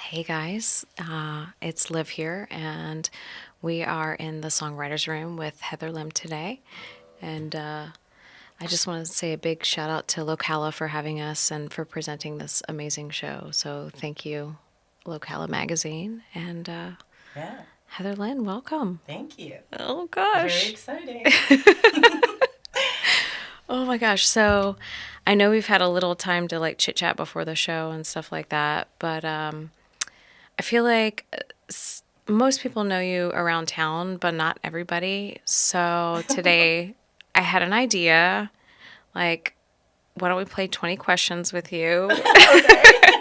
Hey guys, it's Liv here, and we are in the Songwriters Room with Heather Lim today. And I just want to say a big shout out to Locala for having us and for presenting this amazing show. So thank you, Locala Magazine. And Yeah, Heather Lynn, welcome. thank you. Oh Very gosh. exciting. Oh my gosh. So I know we've had a little time to like chit chat before the show and stuff like that, but I feel like most people know you around town, but not everybody. So today I had an idea. Like, why don't we play 20 questions with you? Okay.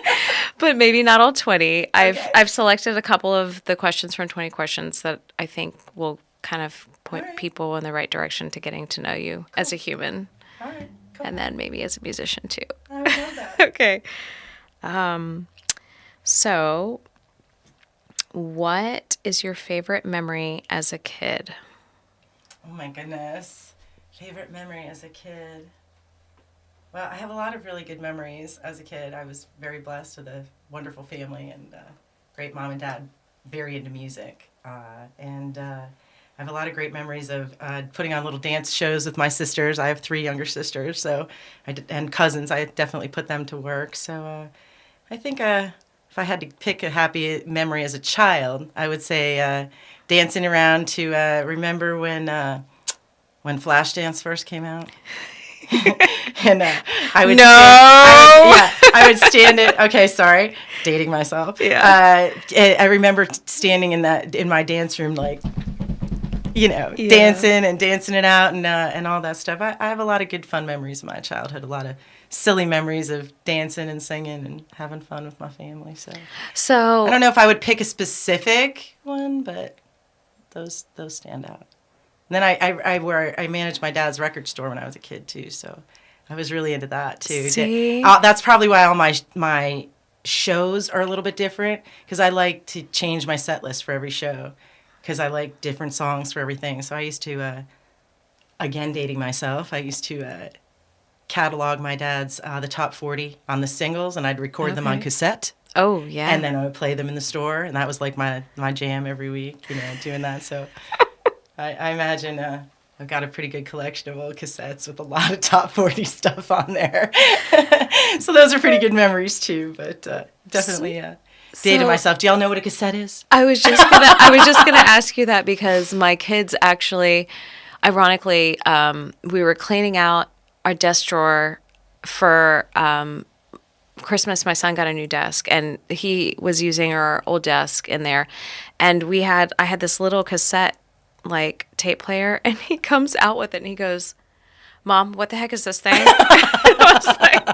But maybe not all 20. I've Okay. I've selected a couple of the questions from 20 questions that I think will kind of All point right. people in the right direction to getting to know you as a human All right. Cool. and then maybe as a musician too. I would love that. Okay. So, what is your favorite memory as a kid? Oh my goodness. Favorite memory as a kid. Well, I have a lot of really good memories as a kid. I was very blessed with a wonderful family and great mom and dad, very into music. And I have a lot of great memories of putting on little dance shows with my sisters. I have three younger sisters, so and cousins. I definitely put them to work. So I think if I had to pick a happy memory as a child, I would say dancing around to remember when Flashdance first came out. And I would No. I would stand it. Okay, sorry, dating myself. Yeah. I remember standing in my dance room, like Yeah. dancing it out and all that stuff. I have a lot of good fun memories of my childhood. A lot of silly memories of dancing and singing and having fun with my family. So I don't So, know if I would pick a specific one, but those stand out. And then I managed my dad's record store when I was a kid too, so I was really into that too. see? That's probably why all my shows are a little bit different because I like to change my set list for every show because I like different songs for everything. So I used to again dating myself. I used to catalog my dad's the top 40 on the singles, and I'd record them on Okay. cassette. Oh, yeah. And then I would play them in the store, and that was like my jam every week, doing that. So I imagine I've got a pretty good collection of old cassettes with a lot of top 40 stuff on there. So those are pretty good memories too, but definitely dated So myself. Do y'all know what a cassette is? I was just gonna ask you that because my kids actually, ironically, we were cleaning out our desk drawer for Christmas. My son got a new desk, and he was using our old desk in there, and I had this little cassette like tape player, and he comes out with it, and he goes, "Mom, what the heck is this thing?" I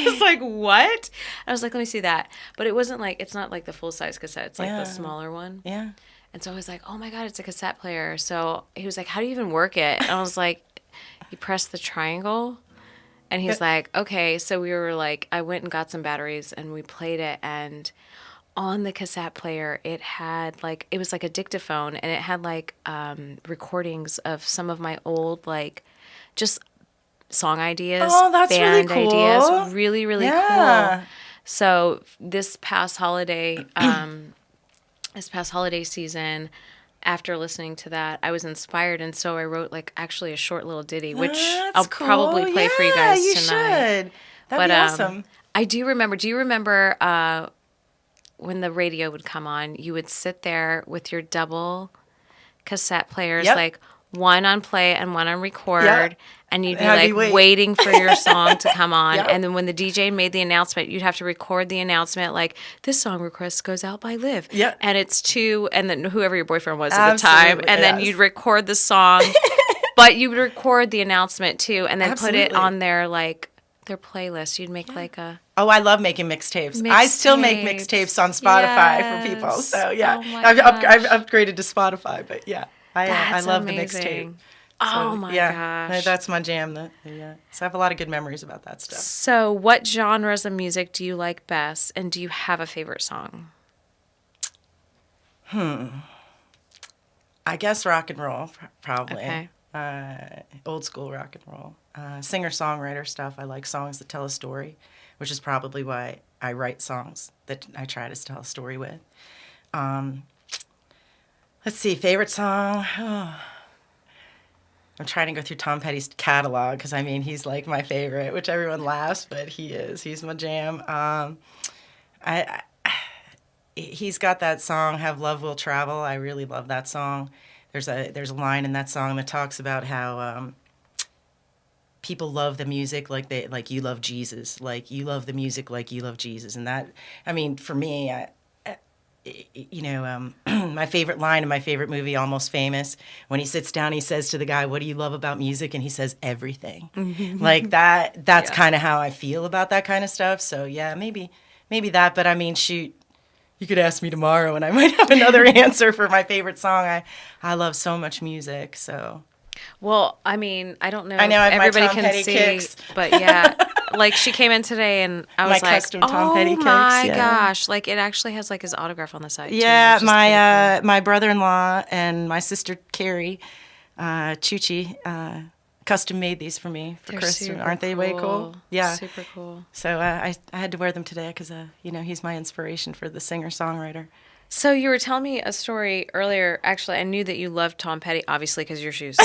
was like, what? I was like, let me see that. But it's not like the full size cassette. It's like the Yeah. smaller one. Yeah. And so I was like, oh my God, it's a cassette player. So he was like, how do you even work it? And I was like, you press the triangle. And he's like, okay. So we were like, I went and got some batteries and we played it. And on the cassette player, it was like a dictaphone, and it had like recordings of some of my old, like, just song ideas, Oh, that's really band cool. ideas. Really, really cool. Yeah. So this past holiday season, after listening to that, I was inspired, and so I wrote like actually a short little ditty, which That's I'll cool. probably play for you Yeah, guys you tonight. should. That'd But be awesome. I do remember. Do you remember when the radio would come on? You would sit there with your double cassette players, Yep. like one on play and one on record, Yep. and you'd be Have like you wait. waiting for your song to come on. Yep. And then when the DJ made the announcement, you'd have to record the announcement like, this song request goes out by Liv. Yep. And it's to, and then whoever your boyfriend was at the time. Absolutely, And then yes. you'd record the song, but you would record the announcement too, and then put it Absolutely. on their playlist. You'd make like a Oh, I love making mixtapes. I still make Mixtapes. mixtapes on Spotify for people. Yes. So yeah, Oh my I've gosh. upgraded to Spotify, but yeah, I That's love amazing. the mixtape. Oh So, my yeah, gosh. that's my jam. Yeah, so I have a lot of good memories about that stuff. So, what genres of music do you like best, and do you have a favorite song? I guess rock and roll, probably. Okay. Old school rock and roll. Singer-songwriter stuff. I like songs that tell a story, which is probably why I write songs that I try to tell a story with. Let's see, favorite song. Oh. I'm trying to go through Tom Petty's catalog because I mean he's like my favorite, which everyone laughs, but he is. He's my jam. I he's got that song "Have Love Will Travel." I really love that song. There's a line in that song that talks about how people love the music like you love Jesus, like you love the music like you love Jesus, and that I mean for me, my favorite line in my favorite movie, Almost Famous, when he sits down, he says to the guy, "What do you love about music?" And he says, "Everything." Like that. That's kind of how I feel about that kind of stuff. So yeah, maybe that. But I mean, shoot. You could ask me tomorrow, and I might have another answer for my favorite song. I love so much music, so. Well, I mean, I don't know I know if I have my everybody Tom can Petty see, kicks. but yeah, like she came in today, and I was My like, custom Tom Petty "Oh kicks, my yeah. gosh!" Like it actually has like his autograph on the side. Yeah, too, which is pretty cool. my brother-in-law and my sister Carrie, Chuchi, custom made these for me for They're Christmas. super Aren't they way cool? Yeah. Super cool. So I had to wear them today because he's my inspiration for the singer-songwriter. So you were telling me a story earlier. Actually, I knew that you loved Tom Petty, obviously, because of your shoes.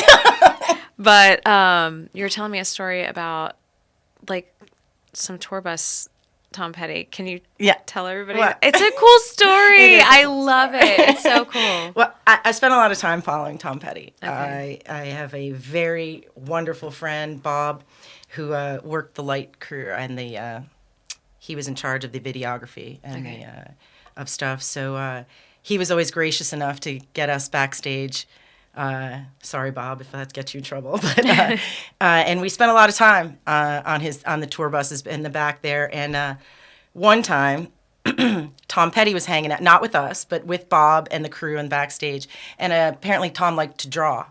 But you were telling me a story about like some tour bus Tom Petty. Can you tell everybody? What? It's a cool story. It is a I cool love it. It's so cool. Well, I spent a lot of time following Tom Petty. Okay. I have a very wonderful friend, Bob, who worked the light crew and he was in charge of the videography and of stuff. So he was always gracious enough to get us backstage. Sorry, Bob, if that gets you in trouble. But and we spent a lot of time on the tour buses in the back there. And one time, Tom Petty was hanging out, not with us, but with Bob and the crew and backstage. And apparently, Tom liked to draw,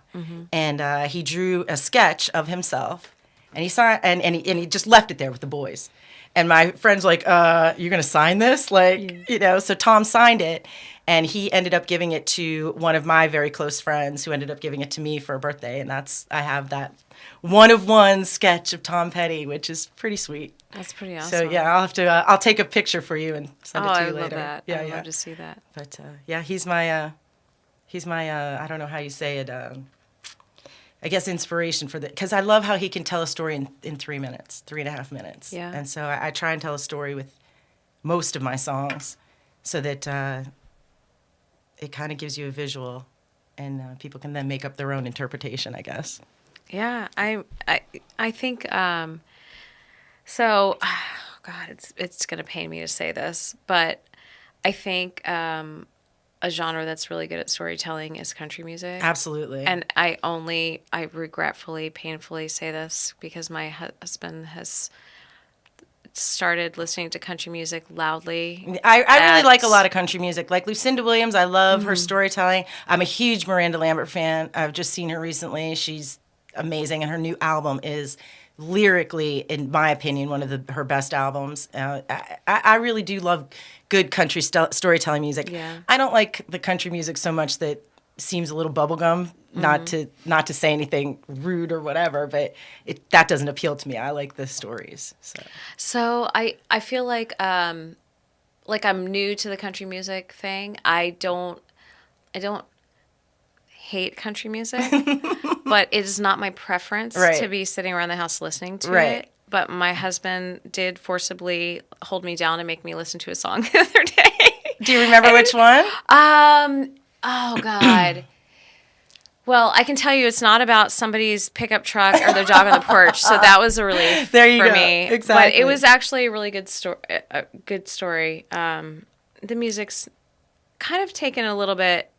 and he drew a sketch of himself, and he signed, and he just left it there with the boys. And my friend's like, "You're gonna sign this?" So Tom signed it. And he ended up giving it to one of my very close friends who ended up giving it to me for a birthday. And I have that one-of-one sketch of Tom Petty, which is pretty sweet. That's pretty awesome. So, yeah, I'll take a picture for you and send it to you later. I love that. Yeah, I'd love to see that. But, yeah, he's my I don't know how you say it, I guess inspiration for because I love how he can tell a story in 3 minutes, 3.5 minutes. Yeah. And so I try and tell a story with most of my songs so that it kind of gives you a visual, and people can then make up their own interpretation, I guess. Yeah, I think so. God, it's gonna pain me to say this, but I think a genre that's really good at storytelling is country music. Absolutely. And I regretfully, painfully say this because my husband has started listening to country music loudly. I really like a lot of country music. Like Lucinda Williams, I love her storytelling. I'm a huge Miranda Lambert fan. I've just seen her recently. She's amazing, and her new album is lyrically, in my opinion, one of her best albums. I really do love good country storytelling music. Yeah. I don't like the country music so much that seems a little bubblegum. Not to say anything rude or whatever, but that doesn't appeal to me. I like the stories. So I feel like I'm new to the country music thing. I don't hate country music, but it is not my preference to be sitting around the house listening to it. But my husband did forcibly hold me down and make me listen to a song the other day. Do you remember which one? Oh God. Well, I can tell you it's not about somebody's pickup truck or their dog on the porch, so that was a relief there you for go. me. Exactly. But it was actually a really good story. The music's kind of taken a little bit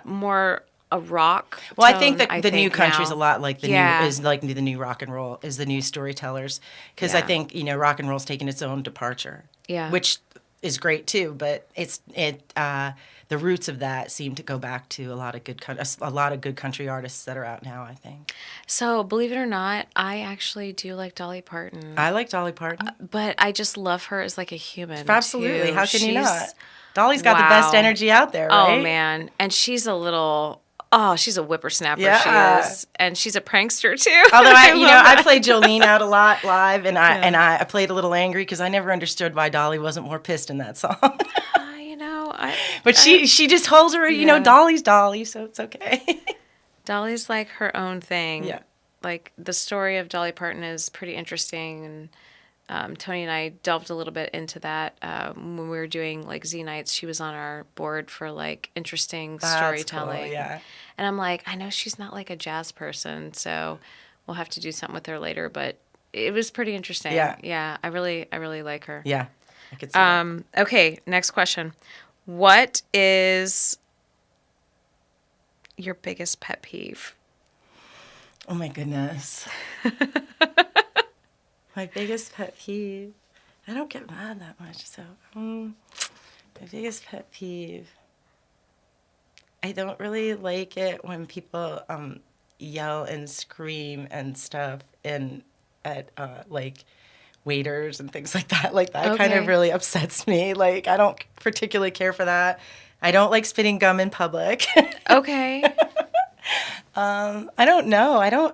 more a rock. Well, tone, I think that the new country's now. a lot like the Yeah. new is like the new rock and roll is the new storytellers because I think rock and roll's taken its own departure. Yeah. Which is great too, but the roots of that seem to go back to a lot of good country artists that are out now, I think. So, believe it or not, I actually do like Dolly Parton. I like Dolly Parton. But I just love her as like a human. Absolutely. Too. How can you not? Dolly's got the best energy out there, right? Oh man, and she's a little Oh, she's a whippersnapper. Yeah. She is, and she's a prankster too. Although I love played Jolene out a lot live, and Yeah. I played a little angry because I never understood why Dolly wasn't more pissed in that song. But she just holds her, Yeah. Dolly's Dolly, so it's okay. Dolly's like her own thing. Yeah. Like the story of Dolly Parton is pretty interesting, and Tony and I delved a little bit into that when we were doing like Z nights. She was on our board for like interesting That's storytelling. cool, yeah. And I'm like, I know she's not like a jazz person, so we'll have to do something with her later. But it was pretty interesting. Yeah. I really like her. Yeah, I could see that. Okay, next question. What is your biggest pet peeve? Oh my goodness. My biggest pet peeve. I don't get mad that much, so my biggest pet peeve. I don't really like it when people yell and scream and stuff at like waiters and things like that. Like that kind of Okay. really upsets me. Like I don't particularly care for that. I don't like spitting gum in public. Okay. I don't know.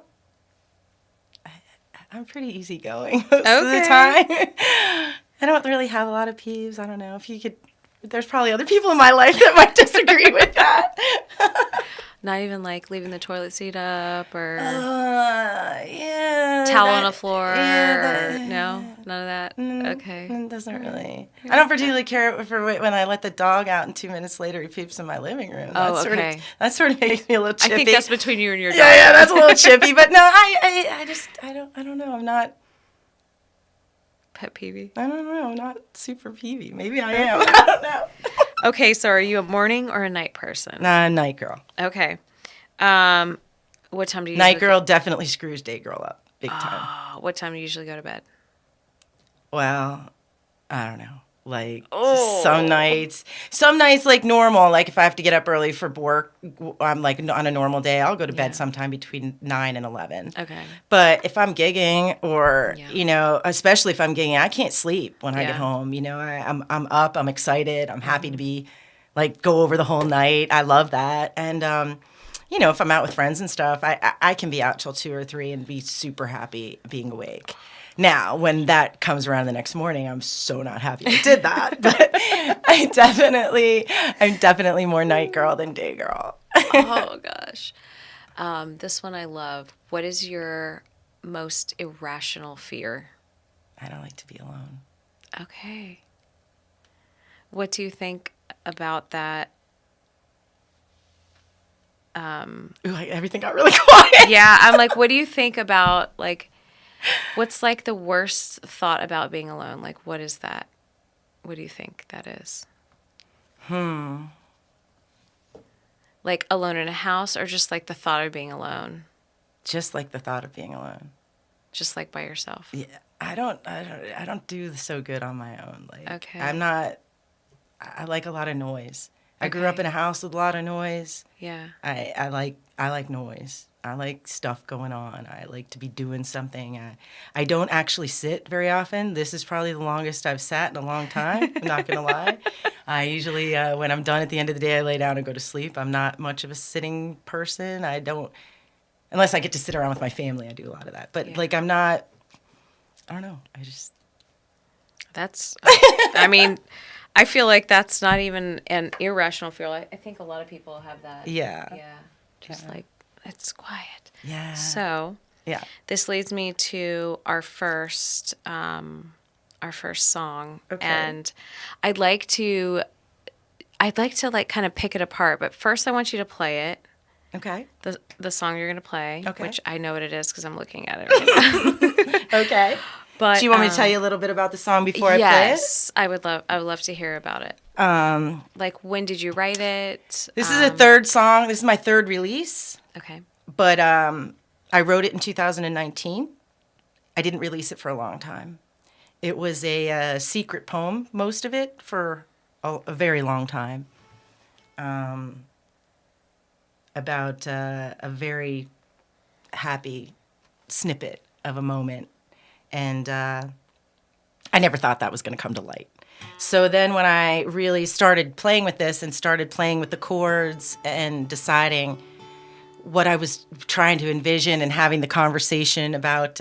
I'm pretty easygoing most of the Okay. time. I don't really have a lot of peeves. I don't know if you could. There's probably other people in my life that might disagree with that. Not even like leaving the toilet seat up or Yeah. towel on the floor. Yeah, Or, no, none of that. Okay. It doesn't really. I don't particularly care for when I let the dog out and 2 minutes later he poops in my living room. Oh, That sort of makes me a little I chippy. think that's between you and your dog. yeah, that's a little chippy. But no, I don't know. I'm not. Pet peeve. I don't know. I'm not super peevy. Maybe I am. I don't know. Okay, so are you a morning or a night person? Nah, night girl. Okay. What time do you Night usually girl definitely screws day girl up big time. What time do you usually go to bed? Well, I don't know. Like Oh. some nights like normal. Like if I have to get up early for work, I'm like on a normal day, I'll go to bed Yeah. sometime between 9 and 11. Okay. But if I'm gigging or, Yeah. especially if I'm gigging, I can't sleep when I get Yeah. home. I'm up, I'm excited, I'm happy to be like go over the whole night. I love that. And if I'm out with friends and stuff, I can be out till 2 or 3 and be super happy being awake. Now, when that comes around the next morning, I'm so not happy I did that. But I'm definitely more night girl than day girl. Oh gosh. This one I love. What is your most irrational fear? I don't like to be alone. Okay. What do you think about that? Ooh, everything got really quiet. Yeah, I'm like, what do you think about like what's like the worst thought about being alone? Like what is that? What do you think that is? Like alone in a house or just like the thought of being alone? Just like the thought of being alone. Just like by yourself. Yeah, I don't do so good on my own. Like, Okay. I like a lot of noise. I grew up in a house with a lot of noise. Yeah. I like noise. I like stuff going on. I like to be doing something. I don't actually sit very often. This is probably the longest I've sat in a long time. I'm not going to lie. I usually, when I'm done at the end of the day, I lay down and go to sleep. I'm not much of a sitting person. I don't, unless I get to sit around with my family, I do a lot of that. But Yeah. like, I'm not, I don't know. That's, I mean, I feel like that's not even an irrational fear. I think a lot of people have that. Yeah. Yeah. Just like, it's quiet. Yeah. So, Yeah. this leads me to our first song. Okay. And I'd like to like kind of pick it apart, but first I want you to play it. Okay. The song you're going to play, Okay. which I know what it is because I'm looking at it right now. Okay. But Do you want me to tell you a little bit about the song before I play it? yes, I would love to hear about it. Like, when did you write it? This is a third song. This is my third release, Okay. but I wrote it in 2019. I didn't release it for a long time. It was a secret poem, most of it, for a very long time, about a very happy snippet of a moment. And I never thought that was going to come to light. So then when I really started playing with this and started playing with the chords and deciding what I was trying to envision and having the conversation about,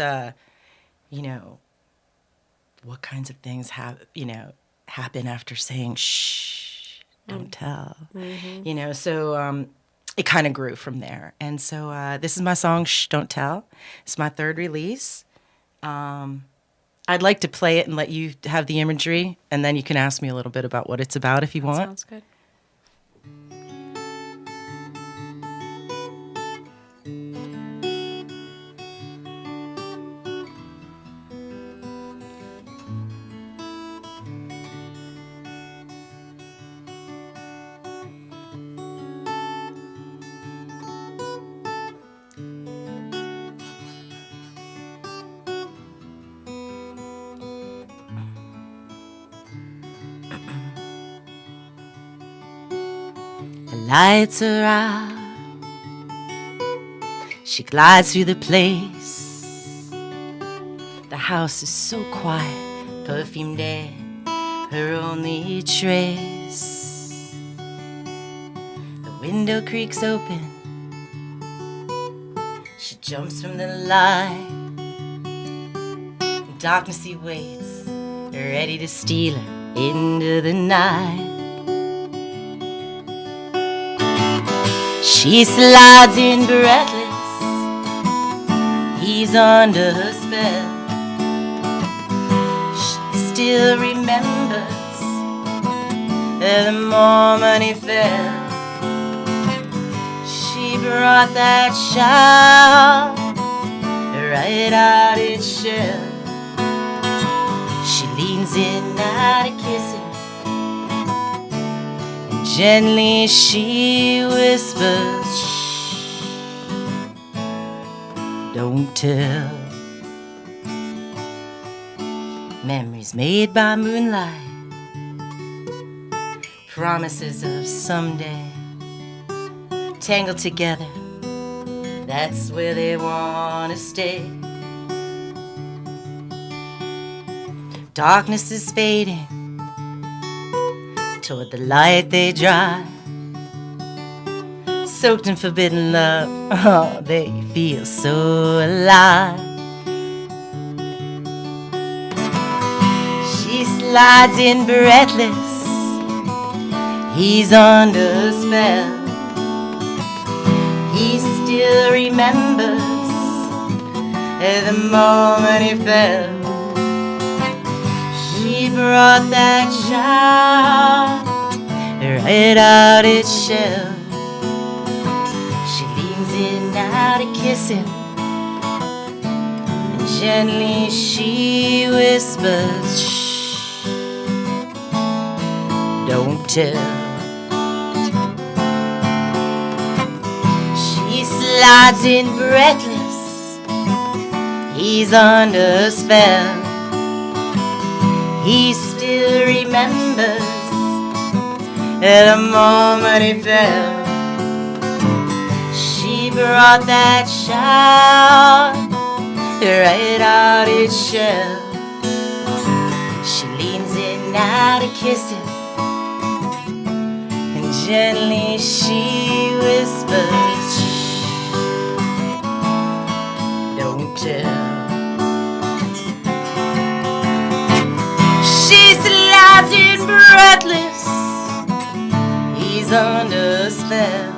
what kinds of things happen after saying shh, don't tell. So it kind of grew from there. And so this is my song, Shh, Don't Tell. It's my third release. I'd like to play it and let you have the imagery, and then you can ask me a little bit about what it's about if you want. Sounds good. The lights are out. She glides through the place. The house is so quiet, perfumed air, her only trace. The window creaks open. She jumps from the light. In darkness he waits, ready to steal her into the night. She slides in breathless, he's under her spell. She still remembers the moment he fell. She brought that child right out its shell. She leans in now to kiss him. Gently she whispers, shh, don't tell. Memories made by moonlight, promises of someday, tangled together, that's where they want to stay. Darkness is fading, toward the light they drive. Soaked in forbidden love, oh, they feel so alive. She slides in breathless, he's under her spell. He still remembers the moment he fell. She brought that child right out its shell. She leans in now to kiss him, and gently she whispers, shh, don't tell. She slides in breathless, he's under a spell. He still remembers the moment he fell. She brought that child right out its shell. She leans in now to kiss him, and gently she whispers, shh, don't tell. She slides in breathless, he's under a spell.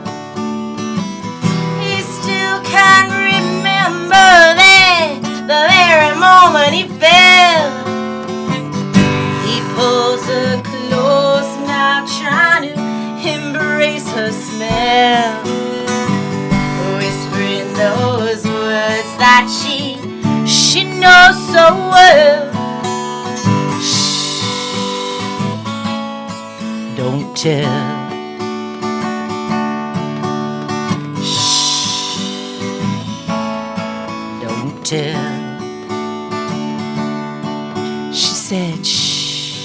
He still can't remember the very moment he fell. He pulls her close now, trying to embrace her smell, whispering those words that she knows so well. Don't tell. Shh, don't tell. She said, shh,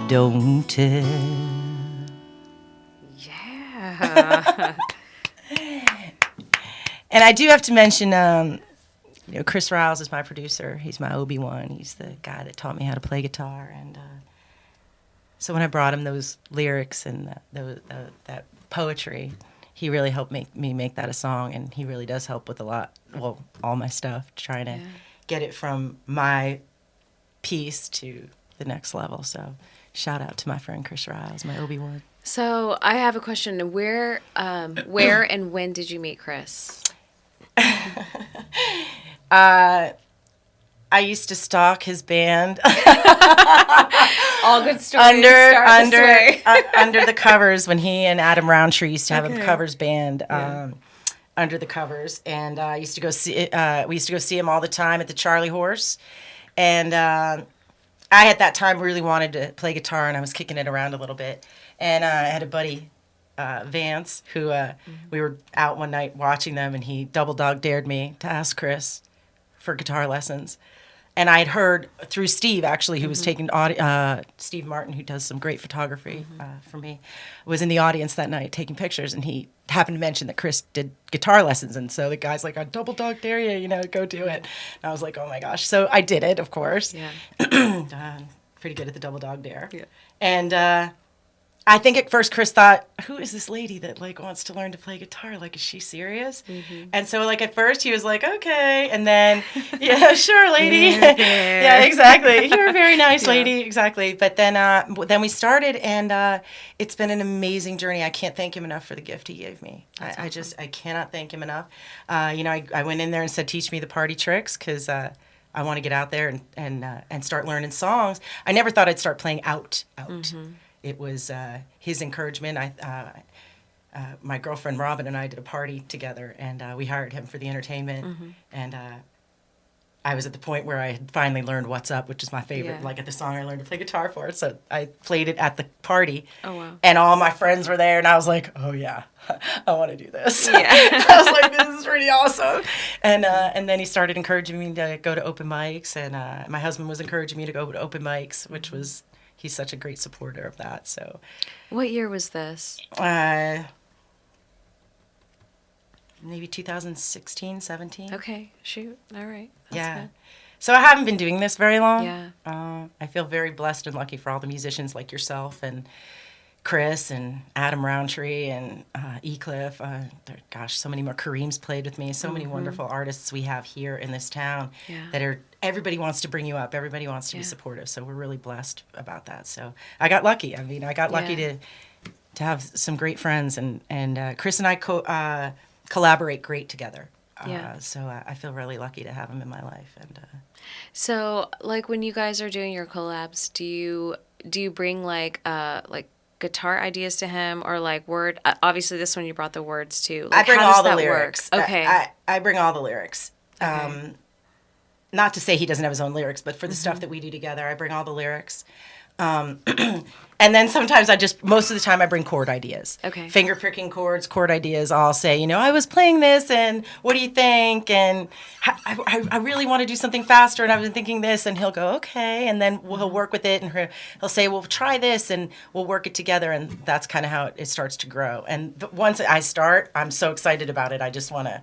don't tell. Yeah. And I do have to mention, Chris Riles is my producer. He's my Obi-Wan. He's the guy that taught me how to play guitar. And so when I brought him those lyrics and that poetry. He really helped me make that a song, and he really does help with a lot, well, all my stuff, trying to get it from my piece to the next level. So shout out to my friend Chris Riles, my Obi-Wan. So I have a question. Where and when did you meet Chris? I used to stalk his band All good stories start this way. under the covers when he and Adam Roundtree used to have a covers band under the covers, and I used to go see. We used to go see him all the time at the Charlie Horse, and I at that time really wanted to play guitar, and I was kicking it around a little bit, and I had a buddy. Vance, who we were out one night watching them, and he double dog dared me to ask Chris for guitar lessons. And I had heard through Steve, actually, who was taking Steve Martin, who does some great photography for me, was in the audience that night taking pictures, and he happened to mention that Chris did guitar lessons, and so the guy's like, I double dog dare you, go do it. And I was like, oh my gosh. So I did it, of course. Yeah. Pretty good at the double dog dare. Yeah. And I think at first Chris thought, who is this lady that wants to learn to play guitar? Is she serious? And so at first he was like, okay. And then, yeah, sure, lady. Yeah, exactly. You're a very nice lady. Exactly. But then we started, and it's been an amazing journey. I can't thank him enough for the gift he gave me. I cannot thank him enough. I went in there and said, teach me the party tricks, because I want to get out there and start learning songs. I never thought I'd start playing out. It was his encouragement. My girlfriend Robin and I did a party together, and we hired him for the entertainment. And I was at the point where I had finally learned "What's Up," which is my favorite. Yeah. At the song I learned to play guitar for. So I played it at the party. Oh, wow. And all my friends were there, and I was like, "Oh yeah, I want to do this." Yeah. I was like, "This is pretty awesome." And then he started encouraging me to go to open mics, and my husband was encouraging me to go to open mics, which was. He's such a great supporter of that. So, What year was this? Maybe 2016, 17. Okay, shoot. All right. That's Yeah. good. So I haven't been doing this very long. Yeah. I feel very blessed and lucky for all the musicians like yourself and Chris and Adam Roundtree and Ecliffe. Gosh, so many more. Kareem's played with me. So many wonderful artists we have here in this town that are. Everybody wants to bring you up. Everybody wants to be supportive. So we're really blessed about that. So I got lucky. I got lucky to have some great friends, and Chris and I collaborate great together. So I feel really lucky to have him in my life. And So, when you guys are doing your collabs, do you bring guitar ideas to him, or word? Obviously, this one you brought the words to. I bring how does all the that lyrics. Work? Okay. I bring all the lyrics. Okay. Not to say he doesn't have his own lyrics, but for the stuff that we do together, I bring all the lyrics. And then sometimes most of the time I bring chord ideas. Okay. Finger picking chords, chord ideas. I'll say, I was playing this, and what do you think? And I really want to do something faster, and I've been thinking this, and he'll go, okay. And then he'll work with it, and he'll say, well, try this, and we'll work it together. And that's kind of how it starts to grow. And once I start, I'm so excited about it. I just want to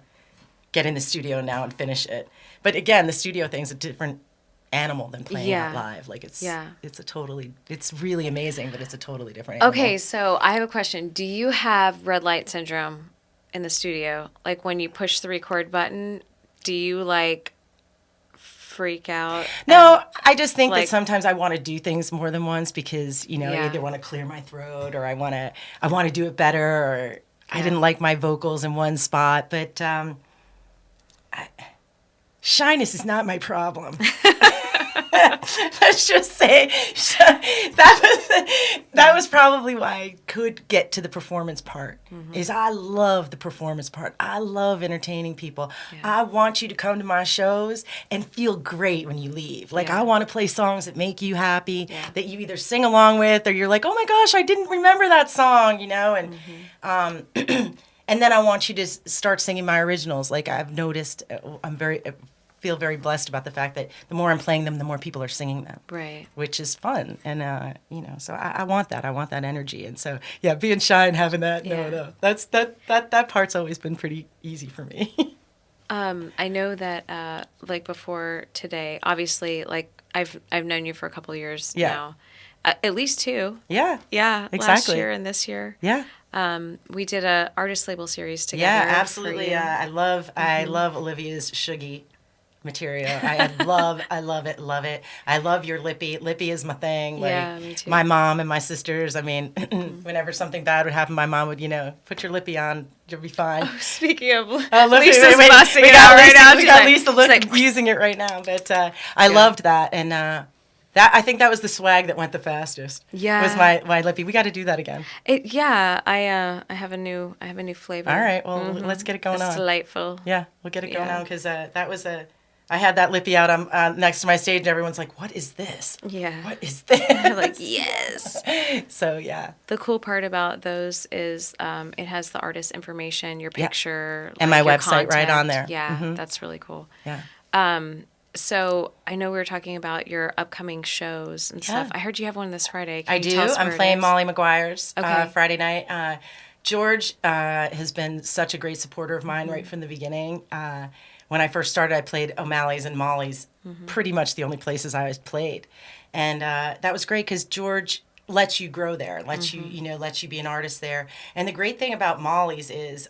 get in the studio now and finish it. But again, the studio thing's a different animal than playing out live. It's really amazing, but it's a totally different animal. Okay, so I have a question. Do you have red light syndrome in the studio? When you push the record button, do you freak out? No, I just think that sometimes I want to do things more than once because, I either want to clear my throat, or I want to do it better, or I didn't like my vocals in one spot, but shyness is not my problem. Let's just say that was probably why I could get to the performance part. Is I love the performance part. I love entertaining people. I want you to come to my shows and feel great when you leave. I want to play songs that make you happy, that you either sing along with, or you're like, oh my gosh, I didn't remember that song, and and then I want you to start singing my originals. I've noticed, feel very blessed about the fact that the more I'm playing them, the more people are singing them. Right. Which is fun. And, so I want that. I want that energy. And so, being shy and having that, no. That part's always been pretty easy for me. I know that, before today, obviously, I've known you for a couple of years now. At least two. Yeah. Yeah, last Exactly. year and this year. Yeah. We did a artist label series together. Yeah, for absolutely. you. I love Olivia's Shuggy material. I love it. I love your Lippy. Lippy is my thing. Like, Yeah, me too. my mom and my sisters. I mean, whenever something bad would happen, my mom would, put your Lippy on. You'll be fine. Speaking of, Lippy, Lisa's busting we it got out right Lisa, now. we She's got like- Lisa she's like, using it right now. But I loved that, and I think that was the swag that went the fastest. Yeah. Was my Lippy. We got to do that again. I have a new flavor. All right. Well, let's get it going It's on. delightful. Yeah, we'll get it going Yeah. on because that was I had that Lippy out next to my stage, and everyone's like, "What is this? Yeah. What is this?" You're like, yes. So yeah. The cool part about those is it has the artist information, your picture, And like my your website right on contact. there. Yeah, Mhm. that's really cool. Yeah. So I know we were talking about your upcoming shows and stuff. Yeah. I heard you have one this Friday. Can I you do. tell us I'm where it playing is? Molly McGuire's Okay. Friday night. George has been such a great supporter of mine Mm-hmm. right from the beginning. When I first started, I played O'Malley's and Molly's, Mm-hmm. pretty much the only places I was played, and that was great because George lets you grow there, lets you lets you be an artist there. And the great thing about Molly's is.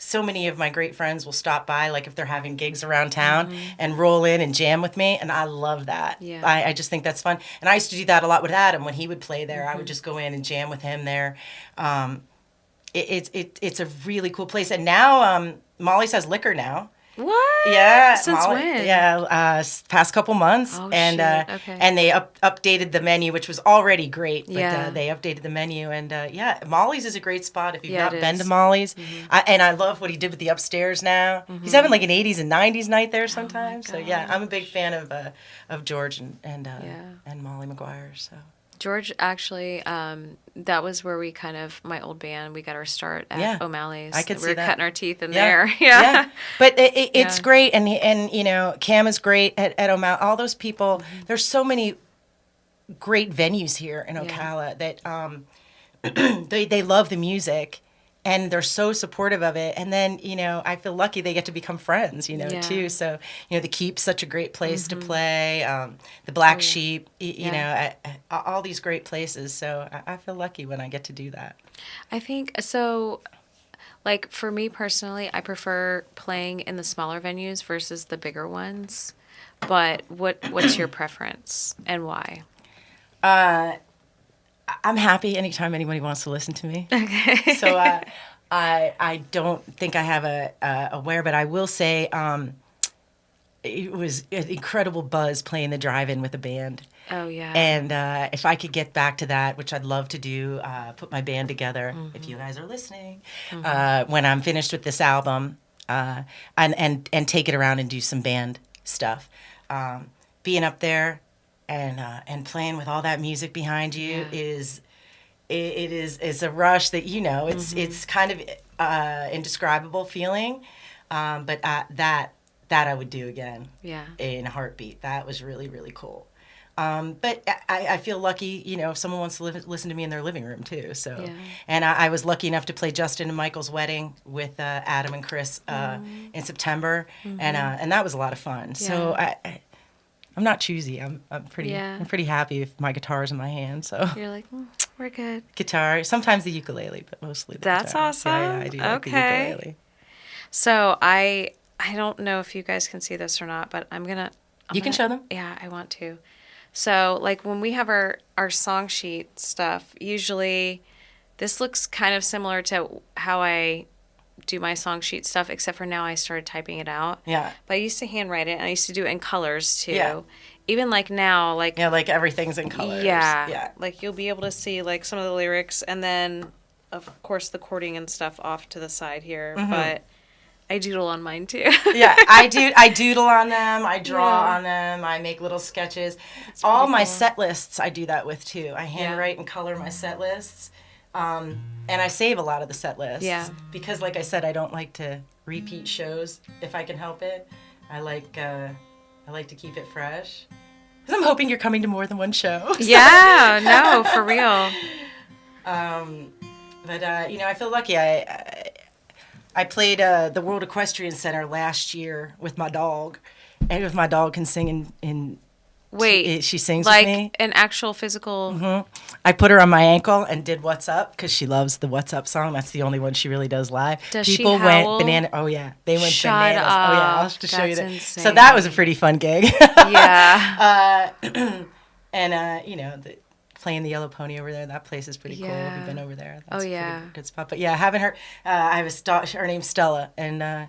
So many of my great friends will stop by, like if they're having gigs around town, and roll in and jam with me, and I love that. Yeah. I just think that's fun. And I used to do that a lot with Adam when he would play there. I would just go in and jam with him there. It's a really cool place. And now Molly's has liquor now. What? Yeah, Since when? Yeah, past couple months, Oh, and shit. Okay. and they updated the menu, which was already great. But Yeah. they updated the menu, and Molly's is a great spot if you've Yeah, not it been is. to Molly's. And I love what he did with the upstairs now. He's having like an '80s and '90s night there sometimes. So yeah, I'm a big fan of George and Molly McGuire. So. George actually, that was where we my old band, we got our start at Yeah. O'Malley's. I could we see were that. cutting our teeth in Yeah. there. Yeah. But it's Yeah. great, and Cam is great at O'Malley. All those people. There's so many great venues here in Ocala that they love the music, and they're so supportive of it. And then I feel lucky they get to become friends, Yeah. too. So the Keep's such a great place to play. The Black Sheep, all these great places. So I feel lucky when I get to do that. I think so. Like for me personally, I prefer playing in the smaller venues versus the bigger ones. But what's your preference and why? I'm happy anytime anybody wants to listen to me. Okay. So I don't think I have a where, but I will say it was an incredible buzz playing the drive-in with a band. Oh yeah. And if I could get back to that, which I'd love to do, put my band together, if you guys are listening, when I'm finished with this album, and take it around and do some band stuff. Being up there and playing with all that music behind you is a rush that it's kind of indescribable feeling, but that I would do again. Yeah. In a heartbeat. That was really, really cool. But I feel lucky, if someone wants to listen to me in their living room too. So, Yeah. and I was lucky enough to play Justin and Michael's wedding with Adam and Chris in September, and that was a lot of fun. So I'm not choosy. I'm pretty happy if my guitar's in my hand. So You're like, we're good. guitar, sometimes the ukulele, but mostly the That's guitar. awesome. Yeah, I do like the Okay. ukulele. So I don't know if you guys can see this or not, but I'm gonna show them. Yeah, I want to. So like when we have our song sheet stuff, usually this looks kind of similar to how I do my song sheet stuff, except for now I started typing it out. Yeah. But I used to handwrite it, and I used to do it in colors too. Yeah. Even like now, like Yeah, like everything's in colors. yeah, like you'll be able to see like some of the lyrics, and then of course the chording and stuff off to the side here. But I doodle on mine too. Yeah, I doodle on them. I draw Yeah. on them. I make little sketches. All my cool. set lists, I do that with too. I handwrite and color my set lists, and I save a lot of the set lists. Yeah. Because, like I said, I don't like to repeat shows if I can help it. I like to keep it fresh. Because I'm hoping you're coming to more than one show. Yeah, no, for real. But I feel lucky. I played the World Equestrian Center last year with my dog, and if my dog can sing in Wait, She sings like with me. an actual physical. I put her on my ankle and did "What's Up" because she loves the "What's Up" song. That's the only one she really does live. Does she People went howl? banana. Oh yeah, they went Shut bananas. Oh yeah, I'll up. have to show you That's that. So that was a insane. pretty fun gig. Yeah. And playing the Yellow Pony over there. That place is pretty cool. Have you Yeah. been over there? Oh, That's a yeah. pretty good spot. But yeah, having her, I have her name's Stella, and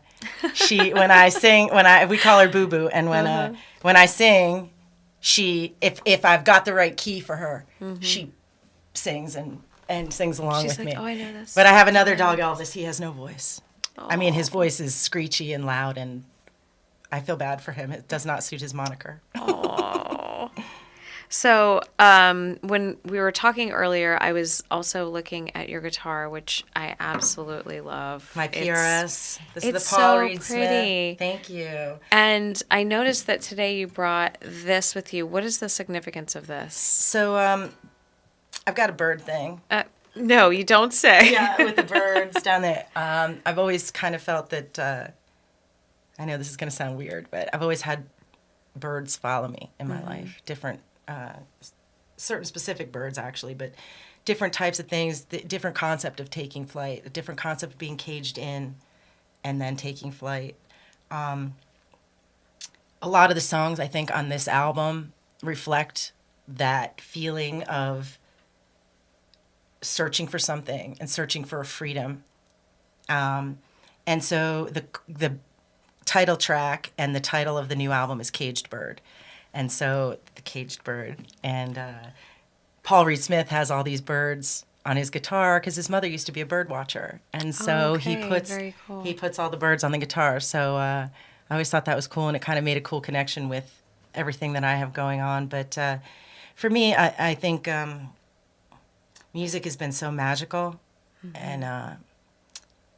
she when I sing we call her Boo Boo, and when I sing, she if I've got the right key for her, she sings and sings along She's with like, me. oh, I know this. But I have another dog, Elvis. He has no voice. I mean, his Aw. voice is screechy and loud, and I feel bad for him. It does not suit his moniker. Oh. So, when we were talking earlier, I was also looking at your guitar, which I absolutely love. My PRS. This is it's the Paul so Reed pretty. Smith. Thank you. And I noticed that today you brought this with you. What is the significance of this? So I've got a bird thing. No, you don't say. Yeah, with the birds down there. I've always kind of felt that, I know this is going to sound weird, but I've always had birds follow me in my life. Different, certain specific birds actually, but different types of things, different concept of taking flight, a different concept of being caged in and then taking flight. A lot of the songs I think on this album reflect that feeling of searching for something and searching for a freedom. And so the title track and the title of the new album is Caged Bird. And so the Caged Bird. And Paul Reed Smith has all these birds on his guitar because his mother used to be a bird watcher. And so Very cool. he puts all the birds on the guitar. So I always thought that was cool, and it kind of made a cool connection with everything that I have going on. But for me, I think music has been so magical, and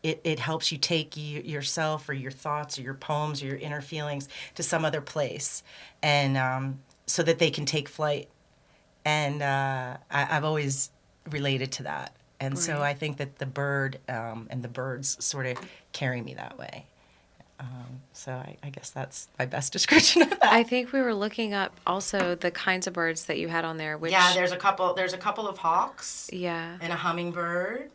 it helps you take yourself or your thoughts or your poems or your inner feelings to some other place, and so that they can take flight. And I've always related to that. And so I think that the bird and the birds sort of carry me that way. So I guess that's my best description of that. I think we were looking up also the kinds of birds that you had on there. Which, Yeah, there's a couple of hawks. Yeah. And a hummingbird.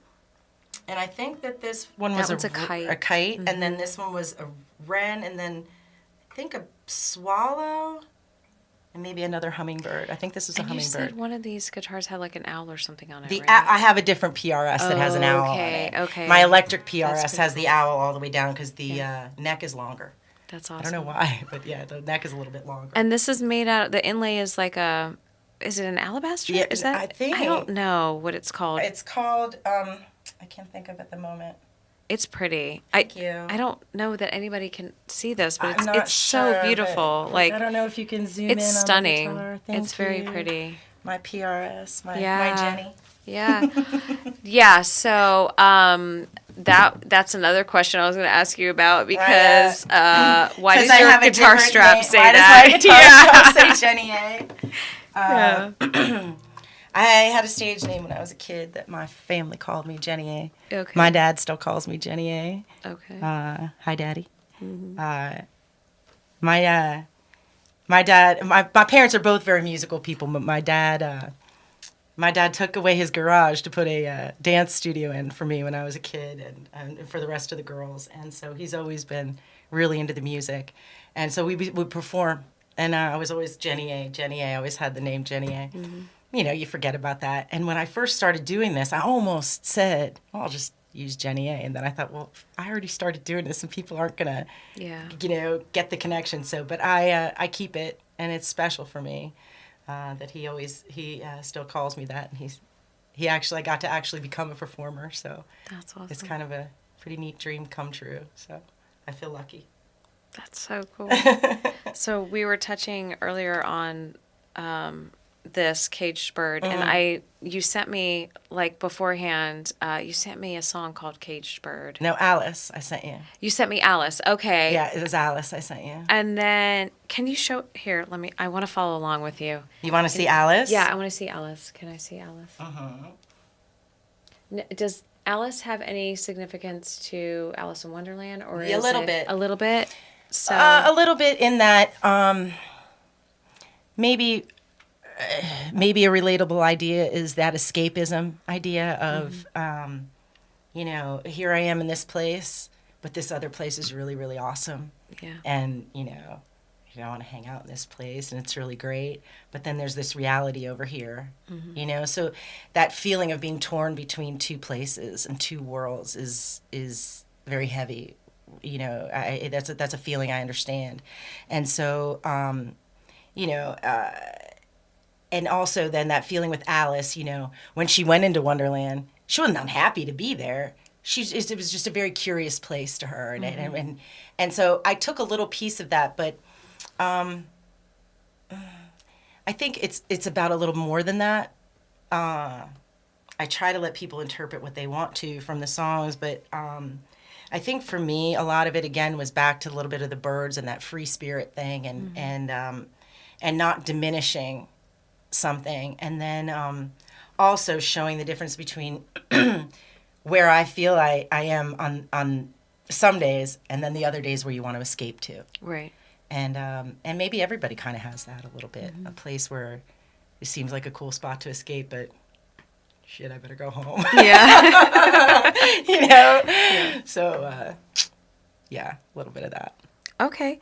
And I think that this one was one's a kite. A kite, and then this one was a wren, and then I think a swallow, and maybe another hummingbird. I think this was a And you hummingbird. said one of these guitars had like an owl or something on it, right? I have a different PRS that has an owl on it. Okay. My electric That's PRS pretty has the cool. owl all the way down because the neck is longer. That's awesome. I don't know why, but yeah, the neck is a little bit longer. And this is made out, the inlay is like is it an alabaster? Yeah, Is that? I think. I don't know what it's called. It's called, I can't think of it at the moment. It's pretty. Thank you. I don't know that anybody can see this, but I'm not it's so sure, beautiful. but like I don't know if you can zoom it's in stunning. on the guitar. Thank It's very you. pretty. My PRS, my Yeah. Jenny. Yeah. Yeah, so that's another question I was going to ask you about because why does I your have a guitar different strap name. say Why that? does my guitar strap say Jenny A? Yeah. I had a stage name when I was a kid that my family called me Jenny A. Okay. My dad still calls me Jenny A. Okay. Hi, Daddy. My dad, my parents are both very musical people, but my dad took away his garage to put a dance studio in for me when I was a kid and for the rest of the girls. And so he's always been really into the music. And so we would perform. And I was always Jenny A. I always had the name Jenny A. You know, you forget about that. And when I first started doing this, I almost said, well, I'll just use Jenny A. And then I thought, well, I already started doing this and people aren't going to, get the connection. So, but I keep it, and it's special for me that he still calls me that. And I got to actually become a performer. So That's awesome. it's kind of a pretty neat dream come true. So I feel lucky. That's so cool. So we were touching earlier on this Caged Bird, and you sent me, like, beforehand, you sent me a song called Caged Bird. No, Alice, I sent you. You sent me Alice. Okay. Yeah, it was Alice I sent you. And then, can you show, here, I want to follow along with you. You want to see Alice? Yeah, I want to see Alice. Can I see Alice? Does Alice have any significance to Alice in Wonderland, or Yeah, a is little it bit. A little bit. So A little bit in that maybe maybe a relatable idea is that escapism idea of, here I am in this place, but this other place is really, really awesome. Yeah. And, I want to hang out in this place and it's really great. But then there's this reality over here, So that feeling of being torn between two places and two worlds is very heavy. That's a feeling I understand. And so, and also then that feeling with Alice, when she went into Wonderland, she wasn't unhappy to be there. It was just a very curious place to her. And so I took a little piece of that, but I think it's about a little more than that. I try to let people interpret what they want to from the songs, but I think for me, a lot of it, again, was back to a little bit of the birds and that free spirit thing and not diminishing something. And then also showing the difference between where I feel I am on some days and then the other days where you want to escape to. Right. And maybe everybody kind of has that a little bit, a place where it seems like a cool spot to escape, but shit, I better go home. Yeah. Yeah. So, a little bit of that. Okay.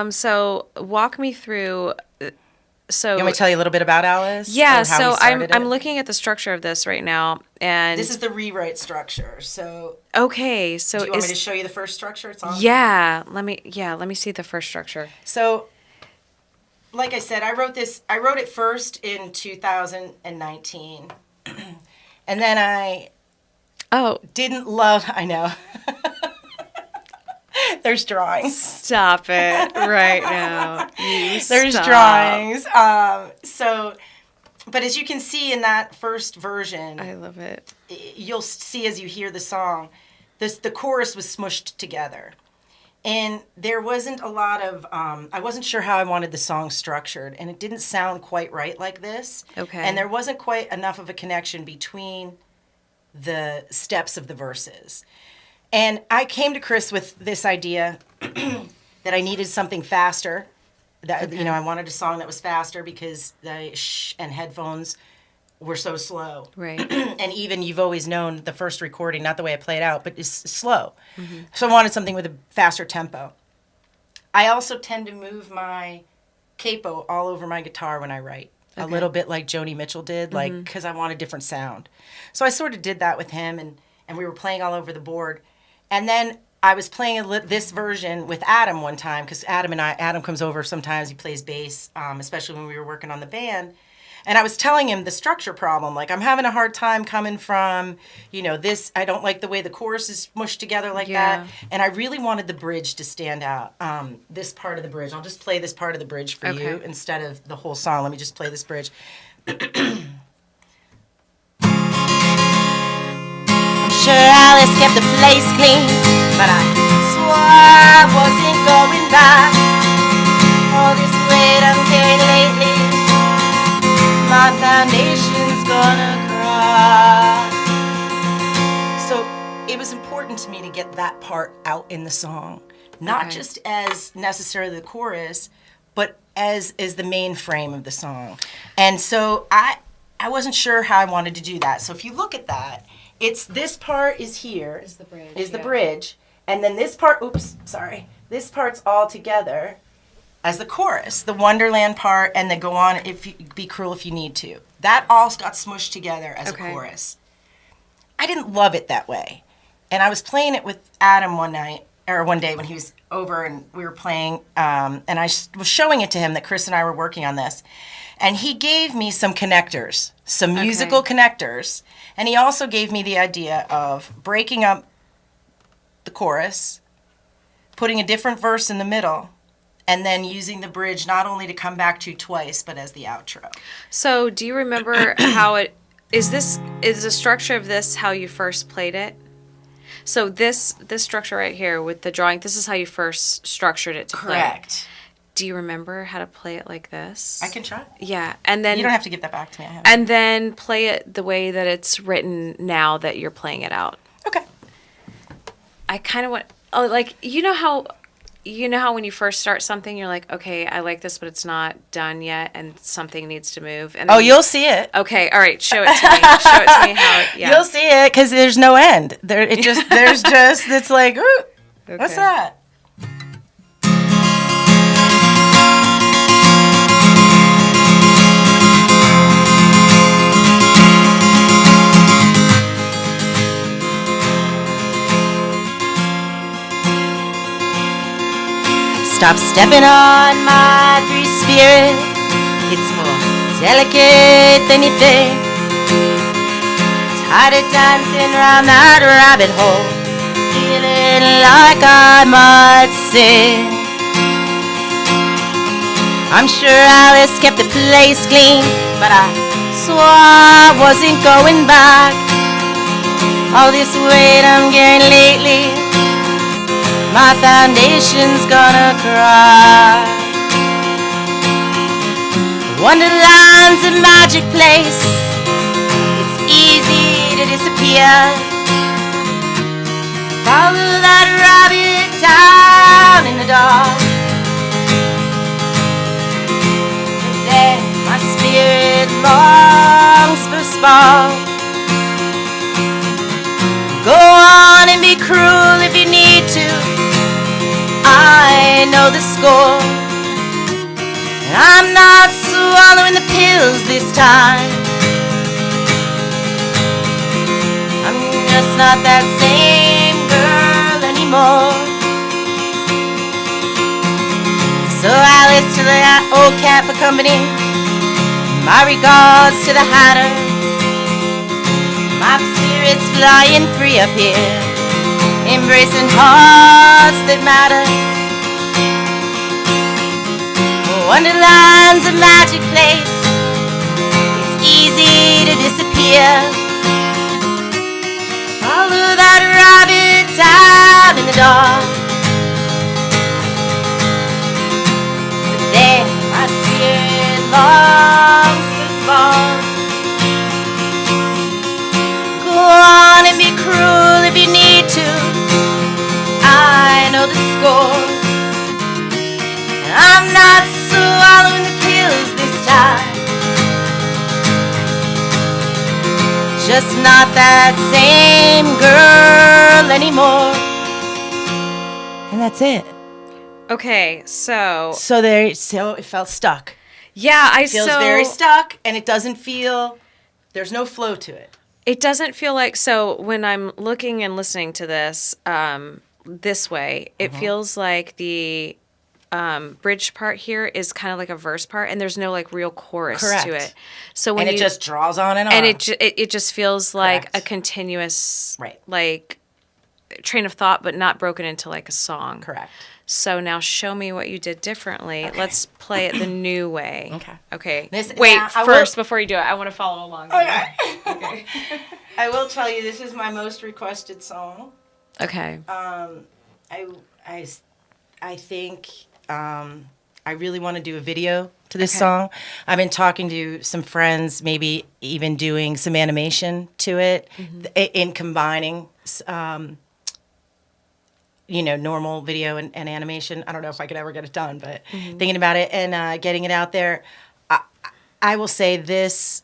So walk me through. So you want me to tell you a little bit about Alice? Yeah. So I'm looking at the structure of this right now, and this is the rewrite structure. So okay. So do you want me to show you the first structure? It's on. Yeah. Let me see the first structure. So, like I said, I wrote it first in 2019. And then I didn't love, I know. There's drawings. Stop it right now. There's drawings. But as you can see in that first version. I love it. You'll see as you hear the song, the chorus was smushed together. And there wasn't a lot of, I wasn't sure how I wanted the song structured, and it didn't sound quite right like this. Okay. And there wasn't quite enough of a connection between the steps of the verses. And I came to Chris with this idea that I needed something faster. That I wanted a song that was faster because the and headphones were so slow. Right. And even you've always known the first recording, not the way I play it out, but it's slow. Mm-hmm. So I wanted something with a faster tempo. I also tend to move my capo all over my guitar when I write. Okay. A little bit like Joni Mitchell did, because I want a different sound. So I sort of did that with him, and we were playing all over the board. And then I was playing this version with Adam one time, because Adam comes over sometimes, he plays bass, especially when we were working on the band. And I was telling him the structure problem. Like, I'm having a hard time coming from, this. I don't like the way the chorus is mushed together like that. And I really wanted the bridge to stand out. This part of the bridge. I'll just play this part of the bridge for you instead of the whole song. Let me just play this bridge. I'm sure Alice kept the place clean, but I swore I wasn't going back. All this weight I'm carrying lately, my foundation's gonna crack. So it was important to me to get that part out in the song, not just as necessarily the chorus, but as the main frame of the song. And so I wasn't sure how I wanted to do that. So if you look at that, it's this part is here, is the bridge, and then this part, this part's all together as the chorus, the Wonderland part, and the go on, if you, be cruel if you need to. That all got smushed together as a chorus. I didn't love it that way. And I was playing it with Adam one day when he was over and we were playing, and I was showing it to him that Chris and I were working on this. And he gave me some connectors, some musical connectors, and he also gave me the idea of breaking up the chorus, putting a different verse in the middle, and then using the bridge not only to come back to twice, but as the outro. So do you remember how is the structure of this how you first played it? So this structure right here with the drawing, this is how you first structured it to play. Correct. Do you remember how to play it like this? I can try. Yeah, and then you don't have to give that back to me. And then play it the way that it's written now that you're playing it out. Okay. I kind of want, how you know how when you first start something, you're like, okay, I like this, but it's not done yet, and something needs to move. And Oh, then you'll see it. Okay, all right, show it to me. Show it to me how it, yeah. You'll see it because there's no end. It's like, ooh, what's Okay. that? Stop stepping on my free spirit. It's more delicate than you think. Tired of dancing around that rabbit hole, feeling like I might sing. I'm sure Alice kept the place clean, but I swore I wasn't going back. All this weight I'm carrying lately, my foundation's gonna cry. Wonderland's a magic place. It's easy to disappear. Follow that rabbit down in the dark. But then my spirit longs for a spark. Go on and be cruel if you need to. I know the score. And I'm not swallowing the pills this time. I'm just not that same girl anymore. So Alice to the old cat for company. My regards to the hatter. My spirit's flying free up here, embracing hearts that matter. Wonderland's a magic place. It's easy to disappear. Follow that rabbit down in the dark. But then my spirit longs for spark. Go on and be cruel if you need to. I know the score. And I'm not swallowing the pills this time. Just not that same girl anymore. And that's it. Okay, so So it felt stuck. yeah, It feels very stuck, and it doesn't feel. There's no flow to it. It doesn't feel like, so when I'm looking and listening to this this way, it feels like the bridge part here is kind of like a verse part, and there's no like real chorus Correct. to it. So when And it just draws on and on. and it just feels like Correct. a continuous Right. like train of thought, but not broken into like a song. Correct. So now show me what you did differently. Let's play it the new way. Okay. Okay. This- Wait, now, I first, will- before you do it, I want to follow along. Okay. Okay. I will tell you, this is my most requested song. Okay. I think I really want to do a video to this Okay. song. I've been talking to some friends, maybe even doing some animation to it, in combining, normal video and animation. I don't know if I could ever get it done, but thinking about it and getting it out there, I will say this.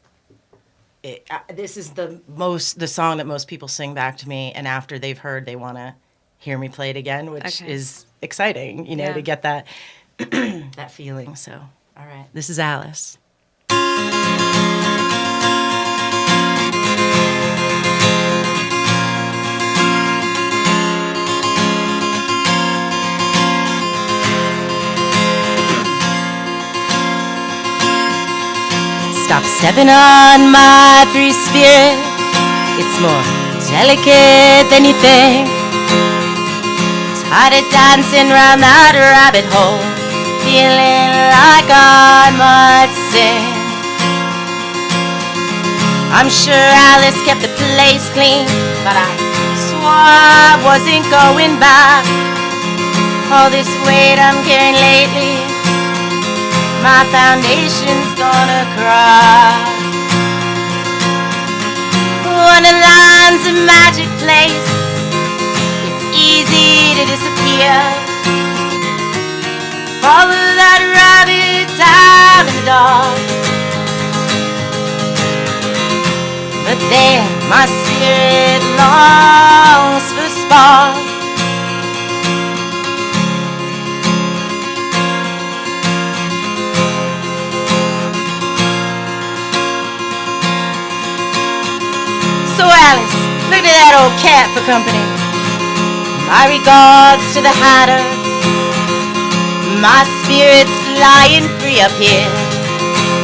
This is the song that most people sing back to me, and after they've heard, they want to hear me play it again, which Okay. is exciting, Yeah. to get that that feeling. So, all right, this is Alice. Stop stepping on my free spirit. It's more delicate than you think. Tired of dancing round that rabbit hole, feeling like I might sing. I'm sure Alice kept the place clean, but I swore I wasn't going back. All this weight I'm carrying lately, my foundation's gonna cry. Wonderland's a magic place. It's easy to disappear. Follow that rabbit down in the dark. But there my spirit longs for a spark. So Alice, look at that old cat for company. My regards to the hatter. My spirit's flying free up here,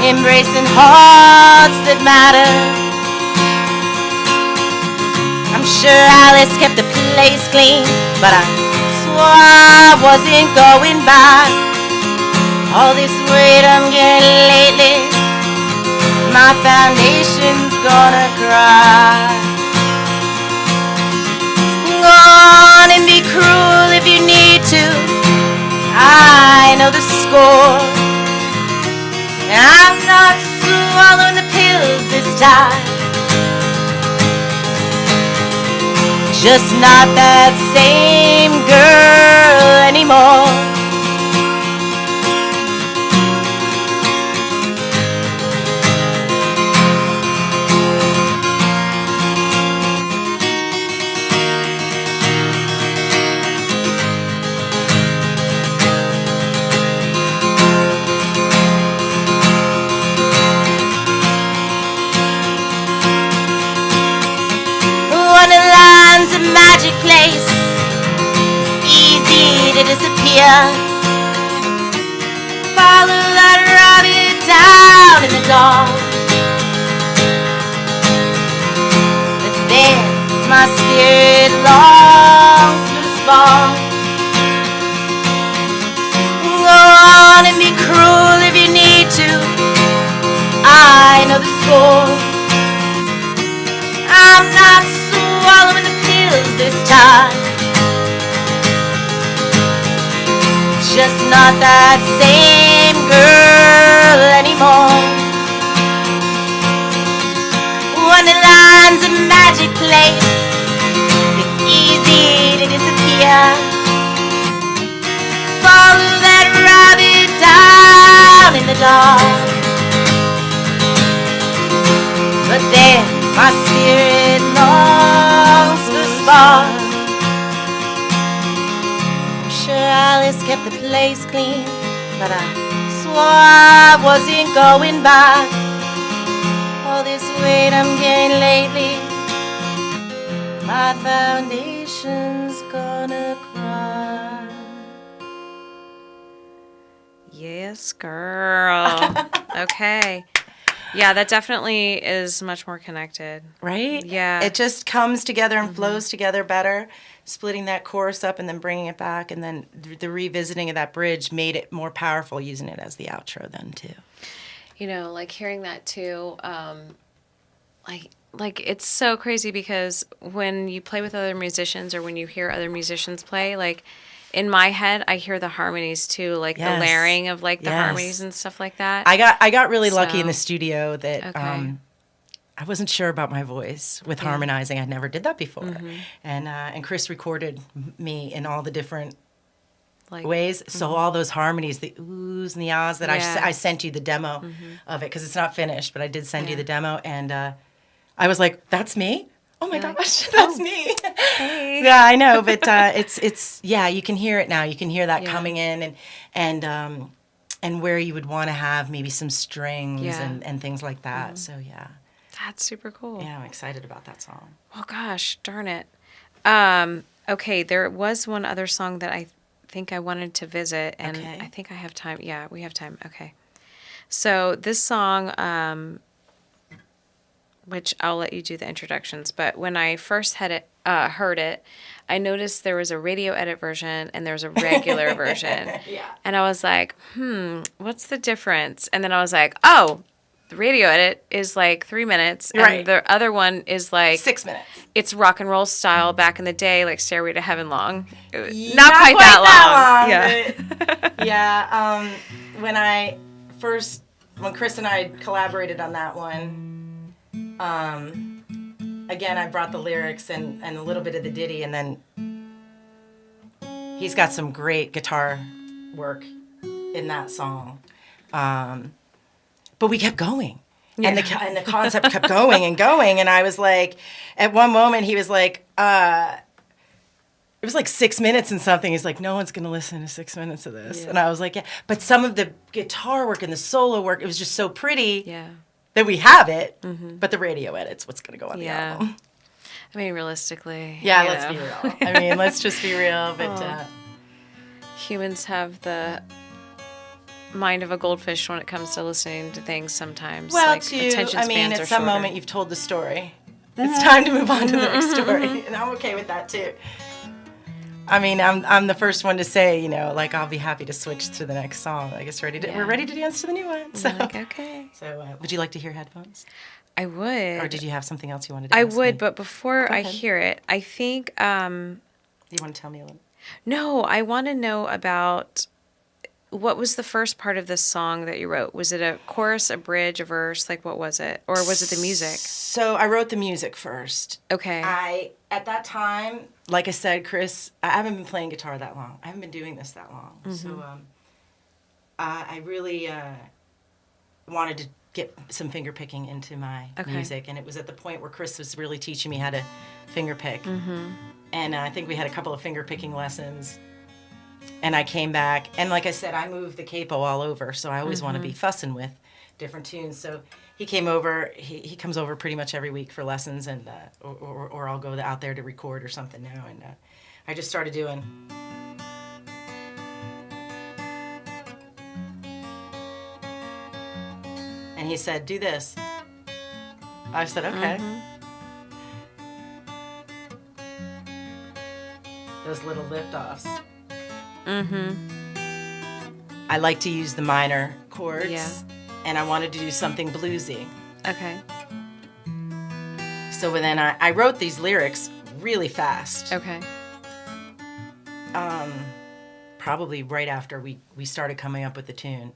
embracing hearts that matter. I'm sure Alice kept the place clean, but I swore I wasn't going back. All this weight I'm getting lately, my foundation's gonna cry. Go on and be cruel if you need to, I know the score. And I'm not swallowing the pills this time, just not that same girl anymore. Wonderland's a magic place, easy to disappear. Follow that rabbit down in the dark. But there my spirit longs for the spark. Go on and be cruel if you need to, I know the score. I'm not swallowing the pills this time, just not that same girl anymore. Wonderland's a magic place, it's easy to disappear. Follow that rabbit down in the dark. But there my spirit longs for a spark. I'm sure Alice kept the place clean, but I swore I wasn't going back. All this weight I'm getting lately, my foundation's gonna cry. Yes, girl. Okay. Yeah, that definitely is much more connected. Right? Yeah. It just comes together and flows together better, splitting that chorus up and then bringing it back, and then the revisiting of that bridge made it more powerful, using it as the outro then too. You know, like hearing that too, like it's so crazy because when you play with other musicians or when you hear other musicians play, like in my head, I hear the harmonies too, like the layering of like the harmonies and stuff like that. I got really lucky in the studio that Okay. I wasn't sure about my voice with harmonizing. I never did that before, and Chris recorded me in all the different like ways. So all those harmonies, the oohs and the ahs that I sent you the demo of it because it's not finished, but I did send you the demo, and I was like, "That's me." Oh my gosh, that's me. Hey. Yeah, I know, but it's you can hear it now. You can hear that coming in, and where you would want to have maybe some strings and things like that. So yeah, That's super cool. yeah, I'm excited about that song. Oh gosh, darn it. Okay, there was one other song that I think I wanted to visit, and I think I have time. Yeah, we have time. Okay. So this song, which I'll let you do the introductions, but when I first heard it, I noticed there was a radio edit version and there was a regular version. And I was like, what's the difference? And then I was like, oh, the radio edit is like 3 minutes, and the other one is like 6 minutes. It's rock and roll style back in the day, like Stairway to Heaven long. Not quite that long. Yeah. When Chris and I collaborated on that one, again, I brought the lyrics and a little bit of the ditty, and then he's got some great guitar work in that song. But we kept going. Yeah. And the concept kept going and going. And I was like, at one moment, he was like, it was like 6 minutes and something. He's like, no one's going to listen to 6 minutes of this. Yeah. And I was like, yeah. But some of the guitar work and the solo work, it was just so pretty that we have it. Mm-hmm. But the radio edit's what's going to go on the album. I mean, realistically. Yeah, let's be real. I mean, let's just be real. But humans have the mind of a goldfish when it comes to listening to things sometimes. Well, like, attention spans at some moment you've told the story. It's time to move on to the next story. And I'm okay with that too. I mean, I'm the first one to say, you know, like, I'll be happy to switch to the next song. I guess we're ready to dance to the new one. So, like, okay. So would you like to hear Headphones? I would. Or did you have something else you wanted to ask me? I would, but before I hear it, I think... you want to tell me a little? No, I want to know about... What was the first part of this song that you wrote? Was it a chorus, a bridge, a verse? Like, what was it? Or was it the music? So I wrote the music first. Okay. At that time, like I said, Chris, I haven't been playing guitar that long. I haven't been doing this that long. Mm-hmm. So I really wanted to get some finger picking into my music. And it was at the point where Chris was really teaching me how to finger pick. Mm-hmm. And I think we had a couple of finger picking lessons. And I came back, and like I said, I moved the capo all over, so I always want to be fussing with different tunes. So he came over. He comes over pretty much every week for lessons, and or I'll go out there to record or something now. And I just started doing. And he said, "Do this." I said, "Okay." Mm-hmm. Those little lift-offs. Mm-hmm. I like to use the minor chords, and I wanted to do something bluesy. Okay. So then I wrote these lyrics really fast. Okay. Probably right after we started coming up with the tune.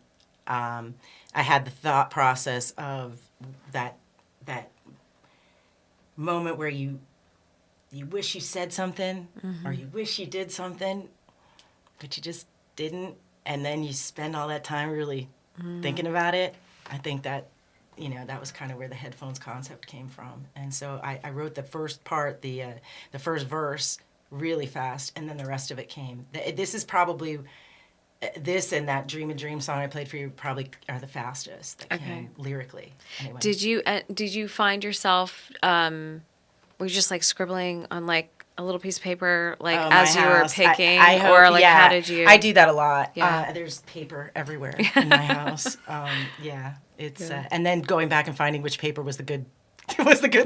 I had the thought process of that moment where you wish you said something, or you wish you did something, but you just didn't, and then you spend all that time really thinking about it. I think that, that was kind of where the headphones concept came from. And so I wrote the first part, the first verse, really fast, and then the rest of it came. This is probably, this and that Dream a Dream song I played for you probably are the fastest that came lyrically. Anyway. Did you find yourself, were you just like scribbling on like a little piece of paper, like as you were picking, I hope, or like how did you? I do that a lot. Yeah. There's paper everywhere in my house. It's and then going back and finding which paper was the good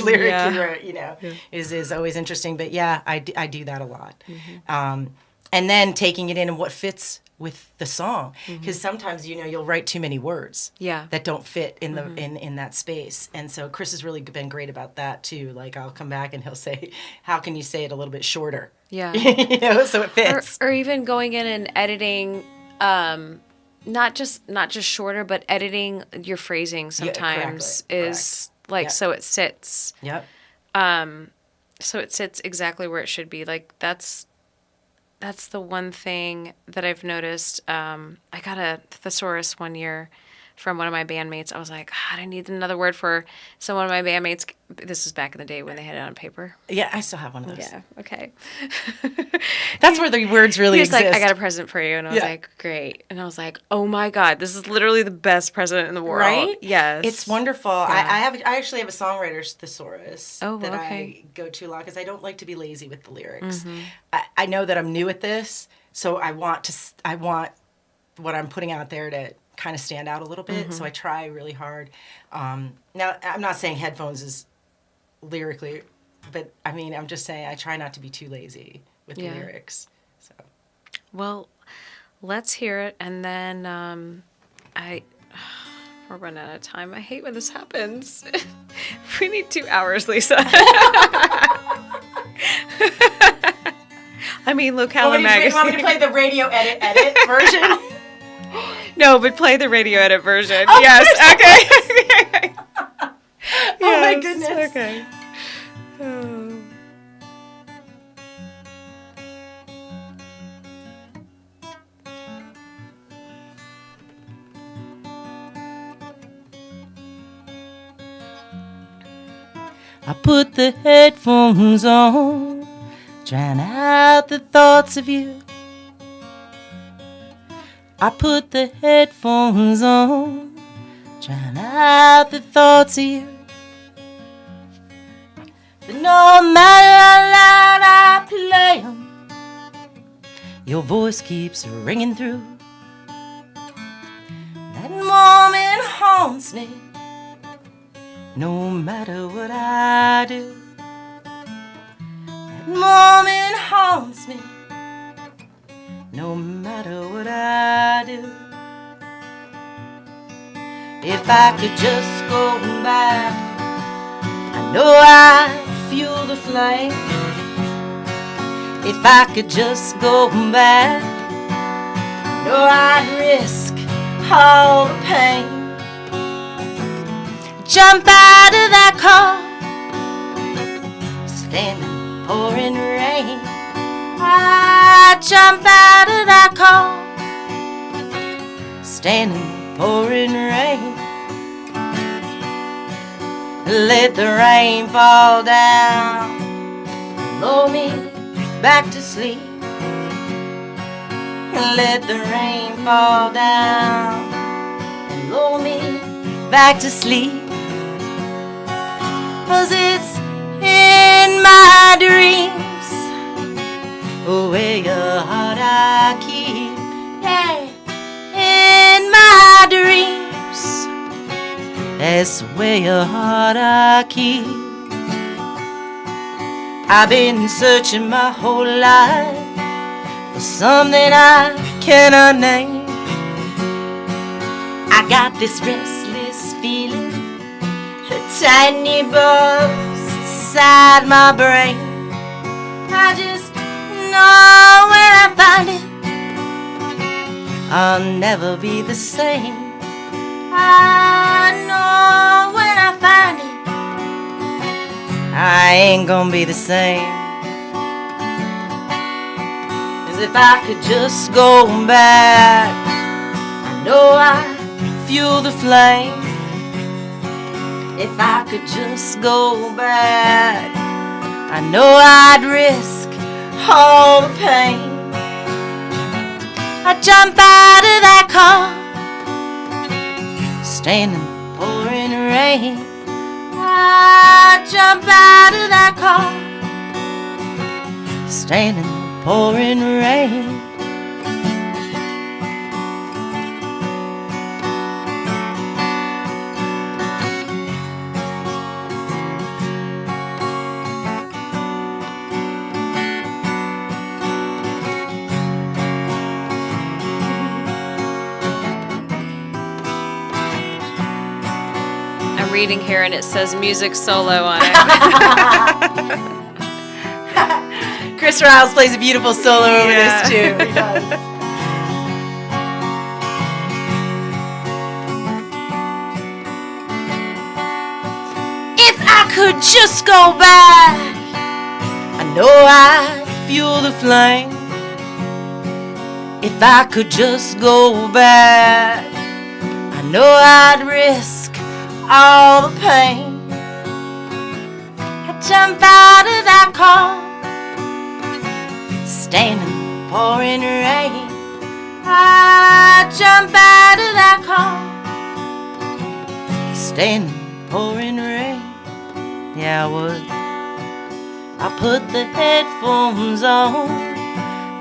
lyric you wrote, is always interesting. But I do that a lot. Mm-hmm. And then taking it in and what fits with the song, because sometimes you'll write too many words that don't fit in the in that space. And so Chris has really been great about that too. Like, I'll come back and he'll say, how can you say it a little bit shorter, so it fits, or even going in and editing, not just shorter, but editing your phrasing sometimes is like, so it sits so it sits exactly where it should be. Like, that's the one thing that I've noticed. I got a thesaurus one year from one of my bandmates. I was like, God, I need another word for. So one of my bandmates, this was back in the day when they had it on paper. Yeah, I still have one of those. Yeah, okay. That's where the words really exist. He was like, I got a present for you. And I was like, great. And I was like, oh my God, this is literally the best present in the world. Right? Yes. It's wonderful. Yeah. I actually have a songwriter's thesaurus that I go to a lot, because I don't like to be lazy with the lyrics. Mm-hmm. I know that I'm new at this, so I want what I'm putting out there to kind of stand out a little bit, so I try really hard. Now, I'm not saying Headphones is lyrically, but I mean, I'm just saying I try not to be too lazy with the lyrics. So, well, let's hear it, and then we're running out of time. I hate when this happens. We need 2 hours, Lisa. I mean, Locala magazine. Want me to play the radio edit version? No, but play the radio edit version. Oh, yes. Okay. Oh my goodness. Okay. Oh. I put the headphones on, drown out the thoughts of you. I put the headphones on, drown out the thoughts of you. But no matter how loud I play 'em, your voice keeps ringing through. That moment haunts me, no matter what I do. That moment haunts me, no matter what I do. If I could just go back, I know I'd fuel the flame. If I could just go back, I know I'd risk all the pain. Jump out of that car, stand in the pouring rain. I jump out of that car, stand in the pouring rain. Let the rain fall down, lull me back to sleep. Let the rain fall down and lull me back to sleep. 'Cause it's in my dreams, where your heart I keep. Yeah, in my dreams, that's where your heart I keep. I've been searching my whole life for something I cannot name. I got this restless feeling, a tiny buzz inside my brain. I just know when I find it, I'll never be the same. I know when I find it, I ain't gonna be the same. 'Cause if I could just go back, I know I'd fuel the flame. If I could just go back, I know I'd risk all the pain. I'd jump out of that car, stand in the pouring rain. I'd jump out of that car, stand in the pouring rain. Reading here and it says music solo on it. Chris Riles plays a beautiful solo over this too. He does. If I could just go back, I know I'd fuel the flame. If I could just go back, I know I'd risk all the pain. I jump out of that car, stand in the pouring rain. I jump out of that car, stand in the pouring rain. Yeah, I would. I put the headphones on,